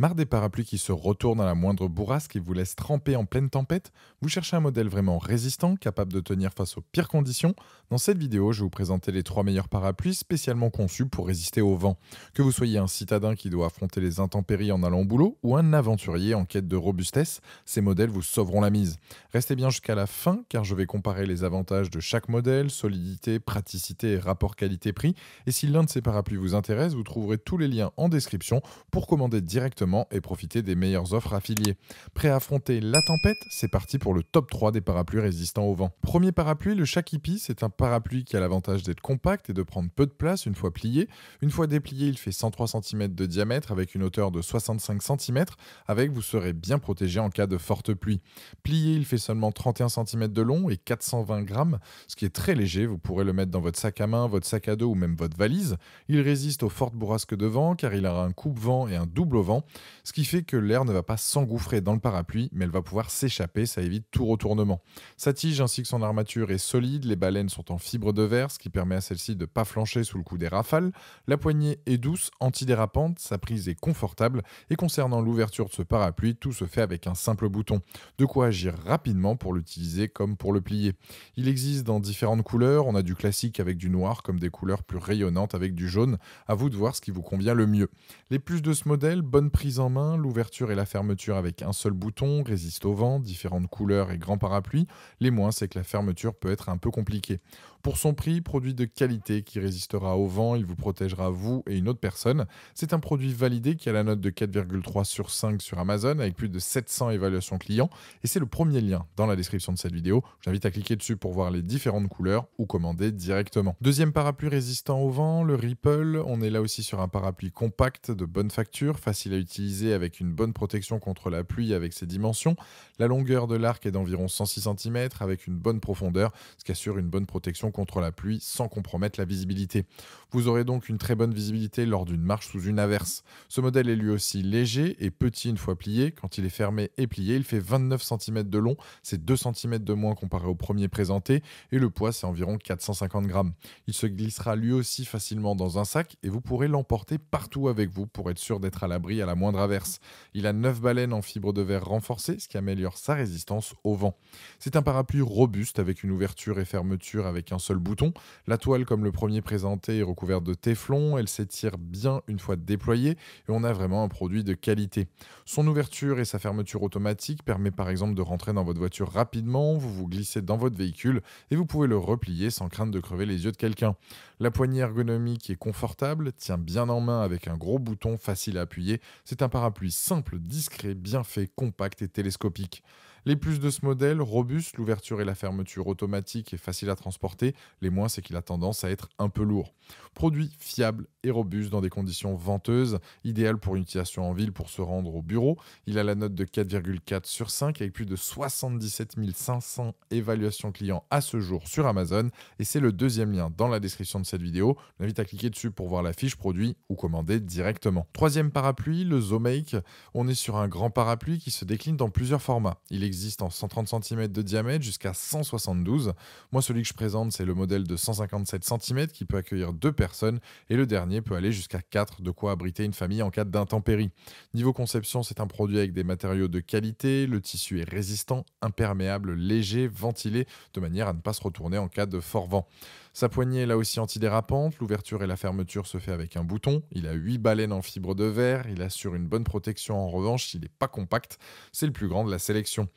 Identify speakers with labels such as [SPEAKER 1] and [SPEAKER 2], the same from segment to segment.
[SPEAKER 1] Marre des parapluies qui se retournent à la moindre bourrasque et vous laissent tremper en pleine tempête? Vous cherchez un modèle vraiment résistant, capable de tenir face aux pires conditions? Dans cette vidéo, je vais vous présenter les 3 meilleurs parapluies spécialement conçus pour résister au vent. Que vous soyez un citadin qui doit affronter les intempéries en allant au boulot ou un aventurier en quête de robustesse, ces modèles vous sauveront la mise. Restez bien jusqu'à la fin car je vais comparer les avantages de chaque modèle, solidité, praticité et rapport qualité-prix. Et si l'un de ces parapluies vous intéresse, vous trouverez tous les liens en description pour commander directement et profiter des meilleures offres affiliées. Prêt à affronter la tempête? C'est parti pour le top 3 des parapluies résistants au vent. Premier parapluie, le Shakipi. C'est un parapluie qui a l'avantage d'être compact et de prendre peu de place une fois plié. Une fois déplié, il fait 103 cm de diamètre avec une hauteur de 65 cm. Avec, vous serez bien protégé en cas de forte pluie. Plié, il fait seulement 31 cm de long et 420 grammes, ce qui est très léger. Vous pourrez le mettre dans votre sac à main, votre sac à dos ou même votre valise. Il résiste aux fortes bourrasques de vent car il a un coupe-vent et un double vent, ce qui fait que l'air ne va pas s'engouffrer dans le parapluie, mais elle va pouvoir s'échapper, ça évite tout retournement. Sa tige ainsi que son armature est solide, les balènes sont en fibre de verre, ce qui permet à celle-ci de ne pas flancher sous le coup des rafales. La poignée est douce, antidérapante, sa prise est confortable, et concernant l'ouverture de ce parapluie, tout se fait avec un simple bouton. De quoi agir rapidement pour l'utiliser comme pour le plier. Il existe dans différentes couleurs, on a du classique avec du noir comme des couleurs plus rayonnantes avec du jaune, à vous de voir ce qui vous convient le mieux. Les plus de ce modèle, bonne prise en main, l'ouverture et la fermeture avec un seul bouton, résiste au vent, différentes couleurs et grand parapluie. Les moins, c'est que la fermeture peut être un peu compliquée. Pour son prix, produit de qualité qui résistera au vent, il vous protégera vous et une autre personne. C'est un produit validé qui a la note de 4,3 sur 5 sur Amazon avec plus de 700 évaluations clients et c'est le premier lien dans la description de cette vidéo. J'invite à cliquer dessus pour voir les différentes couleurs ou commander directement. Deuxième parapluie résistant au vent, le Ripple. On est là aussi sur un parapluie compact de bonne facture, facile à utiliser avec une bonne protection contre la pluie avec ses dimensions. La longueur de l'arc est d'environ 106 cm avec une bonne profondeur, ce qui assure une bonne protection contre la pluie sans compromettre la visibilité. Vous aurez donc une très bonne visibilité lors d'une marche sous une averse. Ce modèle est lui aussi léger et petit une fois plié. Quand il est fermé et plié, il fait 29 cm de long, c'est 2 cm de moins comparé au premier présenté et le poids c'est environ 450 grammes. Il se glissera lui aussi facilement dans un sac et vous pourrez l'emporter partout avec vous pour être sûr d'être à l'abri à la moindre averse. Il a 9 balènes en fibre de verre renforcée, ce qui améliore sa résistance au vent. C'est un parapluie robuste avec une ouverture et fermeture avec un seul bouton. La toile, comme le premier présenté, est recouverte de téflon, elle s'étire bien une fois déployée et on a vraiment un produit de qualité. Son ouverture et sa fermeture automatique permet par exemple de rentrer dans votre voiture rapidement, vous vous glissez dans votre véhicule et vous pouvez le replier sans crainte de crever les yeux de quelqu'un. La poignée ergonomique est confortable, tient bien en main avec un gros bouton facile à appuyer. C'est un parapluie simple, discret, bien fait, compact et télescopique. Les plus de ce modèle, robuste, l'ouverture et la fermeture automatique et facile à transporter. Les moins, c'est qu'il a tendance à être un peu lourd. Produit fiable et robuste dans des conditions venteuses, idéal pour une utilisation en ville pour se rendre au bureau. Il a la note de 4,4 sur 5 avec plus de 77 500 évaluations clients à ce jour sur Amazon. Et c'est le deuxième lien dans la description de cette vidéo. Je vous invite à cliquer dessus pour voir la fiche produit ou commander directement. Troisième parapluie, le Zomake. On est sur un grand parapluie qui se décline dans plusieurs formats. Il existe en 130 cm de diamètre jusqu'à 172. Moi, celui que je présente, c'est le modèle de 157 cm qui peut accueillir 2 personnes et le dernier peut aller jusqu'à 4, de quoi abriter une famille en cas d'intempérie. Niveau conception, c'est un produit avec des matériaux de qualité, le tissu est résistant, imperméable, léger, ventilé, de manière à ne pas se retourner en cas de fort vent. Sa poignée est là aussi antidérapante, l'ouverture et la fermeture se fait avec un bouton, il a 8 balènes en fibre de verre, il assure une bonne protection en revanche, il n'est pas compact, c'est le plus grand de la sélection.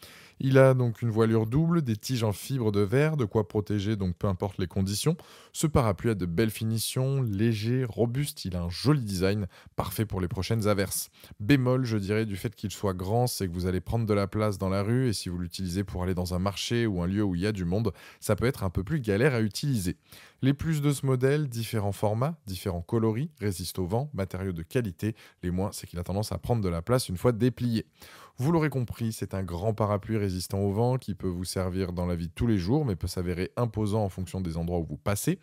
[SPEAKER 1] Il a donc une voilure double, des tiges en fibre de verre, de quoi protéger donc peu importe les conditions. Ce parapluie a de belles finitions, léger, robuste, il a un joli design, parfait pour les prochaines averses. Bémol, je dirais, du fait qu'il soit grand, c'est que vous allez prendre de la place dans la rue et si vous l'utilisez pour aller dans un marché ou un lieu où il y a du monde, ça peut être un peu plus galère à utiliser. Les plus de ce modèle, différents formats, différents coloris, résistent au vent, matériaux de qualité. Les moins, c'est qu'il a tendance à prendre de la place une fois déplié. Vous l'aurez compris, c'est un grand parapluie résistant au vent qui peut vous servir dans la vie de tous les jours, mais peut s'avérer imposant en fonction des endroits où vous passez.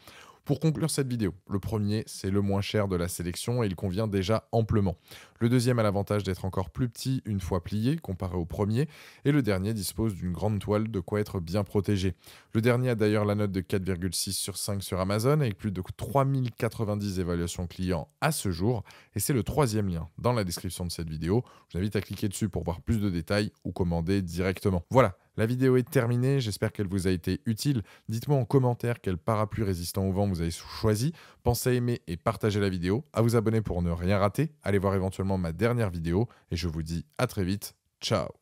[SPEAKER 1] Pour conclure cette vidéo, le premier, c'est le moins cher de la sélection et il convient déjà amplement. Le deuxième a l'avantage d'être encore plus petit une fois plié comparé au premier et le dernier dispose d'une grande toile de quoi être bien protégé. Le dernier a d'ailleurs la note de 4,6 sur 5 sur Amazon avec plus de 3090 évaluations clients à ce jour et c'est le troisième lien dans la description de cette vidéo. Je vous invite à cliquer dessus pour voir plus de détails ou commander directement. Voilà, la vidéo est terminée, j'espère qu'elle vous a été utile. Dites-moi en commentaire quel parapluie résistant au vent vous avez choisi. Pensez à aimer et partager la vidéo, à vous abonner pour ne rien rater. Allez voir éventuellement ma dernière vidéo et je vous dis à très vite. Ciao.